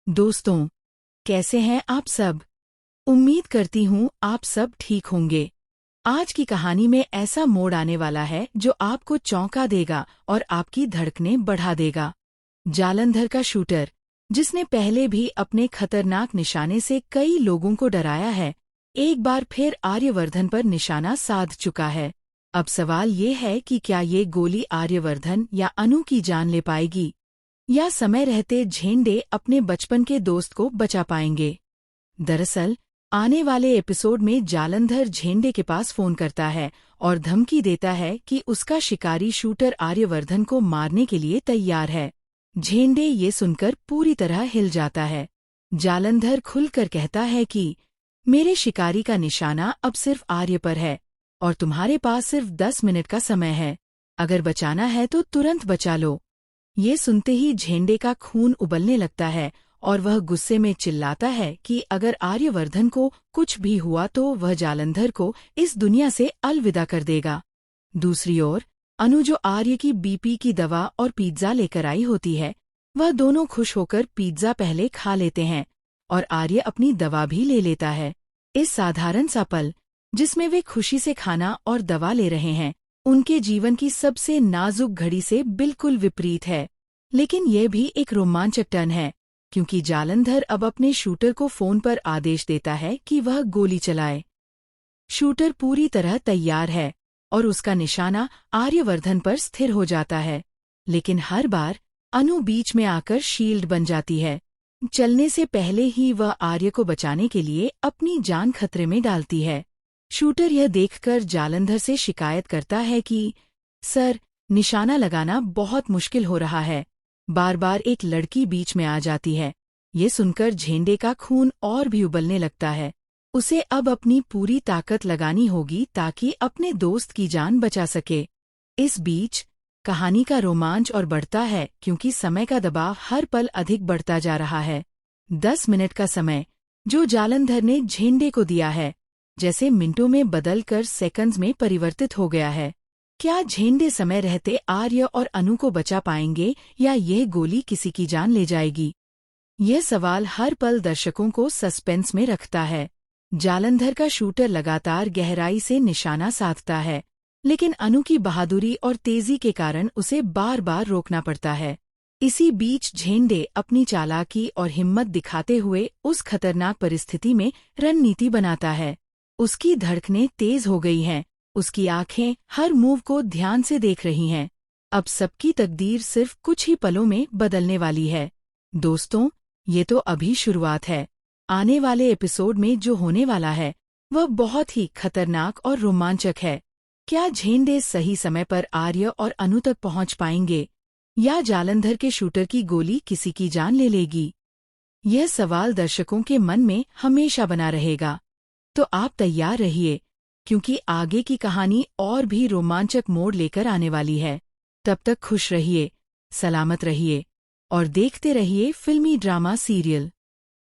दोस्तों, कैसे हैं आप सब। उम्मीद करती हूँ आप सब ठीक होंगे। आज की कहानी में ऐसा मोड़ आने वाला है जो आपको चौंका देगा और आपकी धड़कनें बढ़ा देगा। जालंधर का शूटर, जिसने पहले भी अपने खतरनाक निशाने से कई लोगों को डराया है, एक बार फिर आर्यवर्धन पर निशाना साध चुका है। अब सवाल ये है कि क्या ये गोली आर्यवर्धन या अनु की जान ले पाएगी, या समय रहते झेंडे अपने बचपन के दोस्त को बचा पाएंगे। दरअसल आने वाले एपिसोड में जालंधर झेंडे के पास फोन करता है और धमकी देता है कि उसका शिकारी शूटर आर्यवर्धन को मारने के लिए तैयार है। झेंडे ये सुनकर पूरी तरह हिल जाता है। जालंधर खुलकर कहता है कि मेरे शिकारी का निशाना अब सिर्फ आर्य पर है और तुम्हारे पास सिर्फ 10 मिनट का समय है। अगर बचाना है तो तुरंत बचा लो। ये सुनते ही झेंडे का खून उबलने लगता है और वह गुस्से में चिल्लाता है कि अगर आर्यवर्धन को कुछ भी हुआ तो वह जालंधर को इस दुनिया से अलविदा कर देगा। दूसरी ओर अनु, जो आर्य की बीपी की दवा और पिज्जा लेकर आई होती है, वह दोनों खुश होकर पिज्जा पहले खा लेते हैं और आर्य अपनी दवा भी ले लेता है। इस साधारण सा पल, जिसमें वे खुशी से खाना और दवा ले रहे हैं, उनके जीवन की सबसे नाजुक घड़ी से बिल्कुल विपरीत है। लेकिन यह भी एक रोमांचक टर्न है, क्योंकि जालंधर अब अपने शूटर को फोन पर आदेश देता है कि वह गोली चलाए। शूटर पूरी तरह तैयार है और उसका निशाना आर्यवर्धन पर स्थिर हो जाता है। लेकिन हर बार अनु बीच में आकर शील्ड बन जाती है। चलने से पहले ही वह आर्य को बचाने के लिए अपनी जान खतरे में डालती है। शूटर यह देखकर जालंधर से शिकायत करता है कि सर, निशाना लगाना बहुत मुश्किल हो रहा है। बार बार एक लड़की बीच में आ जाती है। ये सुनकर झेंडे का खून और भी उबलने लगता है। उसे अब अपनी पूरी ताकत लगानी होगी ताकि अपने दोस्त की जान बचा सके। इस बीच कहानी का रोमांच और बढ़ता है, क्योंकि समय का दबाव हर पल अधिक बढ़ता जा रहा है। 10 मिनट का समय जो जालंधर ने झेंडे को दिया है, जैसे मिनटों में बदलकर सेकंड्स में परिवर्तित हो गया है। क्या झेंडे समय रहते आर्य और अनु को बचा पाएंगे, या यह गोली किसी की जान ले जाएगी? यह सवाल हर पल दर्शकों को सस्पेंस में रखता है। जालंधर का शूटर लगातार गहराई से निशाना साधता है, लेकिन अनु की बहादुरी और तेजी के कारण उसे बार बार रोकना पड़ता है। इसी बीच झेंडे अपनी चालाकी और हिम्मत दिखाते हुए उस खतरनाक परिस्थिति में रणनीति बनाता है। उसकी धड़कनें तेज हो गई हैं, उसकी आंखें हर मूव को ध्यान से देख रही हैं। अब सबकी तकदीर सिर्फ कुछ ही पलों में बदलने वाली है। दोस्तों, ये तो अभी शुरुआत है। आने वाले एपिसोड में जो होने वाला है, वह बहुत ही खतरनाक और रोमांचक है। क्या झेंडे सही समय पर आर्य और अनु तक पहुंच पाएंगे, या जालंधर के शूटर की गोली किसी की जान ले लेगी? यह सवाल दर्शकों के मन में हमेशा बना रहेगा। तो आप तैयार रहिए, क्योंकि आगे की कहानी और भी रोमांचक मोड़ लेकर आने वाली है। तब तक खुश रहिए, सलामत रहिए और देखते रहिए फिल्मी ड्रामा सीरियल।